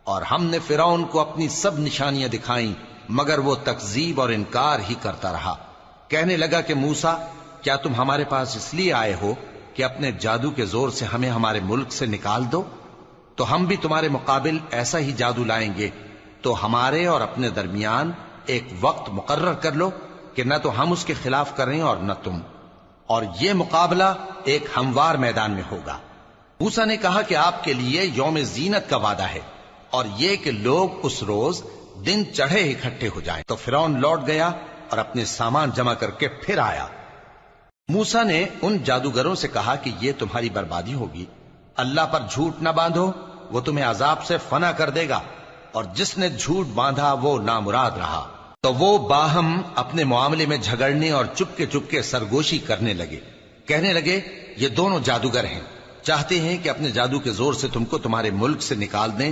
اور ہم نے فرعون کو اپنی سب نشانیاں دکھائیں مگر وہ تکذیب اور انکار ہی کرتا رہا۔ کہنے لگا کہ موسیٰ، کیا تم ہمارے پاس اس لیے آئے ہو کہ اپنے جادو کے زور سے ہمیں ہمارے ملک سے نکال دو؟ تو ہم بھی تمہارے مقابل ایسا ہی جادو لائیں گے، تو ہمارے اور اپنے درمیان ایک وقت مقرر کر لو کہ نہ تو ہم اس کے خلاف کریں اور نہ تم، اور یہ مقابلہ ایک ہموار میدان میں ہوگا۔ موسیٰ نے کہا کہ آپ کے لیے یوم زینت کا وعدہ ہے، اور یہ کہ لوگ اس روز دن چڑھے اکٹھے ہو جائیں۔ تو فرعون لوٹ گیا اور اپنے سامان جمع کر کے پھر آیا۔ موسیٰ نے ان جادوگروں سے کہا کہ یہ تمہاری بربادی ہوگی، اللہ پر جھوٹ نہ باندھو، وہ تمہیں عذاب سے فنا کر دے گا، اور جس نے جھوٹ باندھا وہ نامراد رہا۔ تو وہ باہم اپنے معاملے میں جھگڑنے اور چپکے سرگوشی کرنے لگے۔ کہنے لگے، یہ دونوں جادوگر ہیں، چاہتے ہیں کہ اپنے جادو کے زور سے تم کو تمہارے ملک سے نکال دیں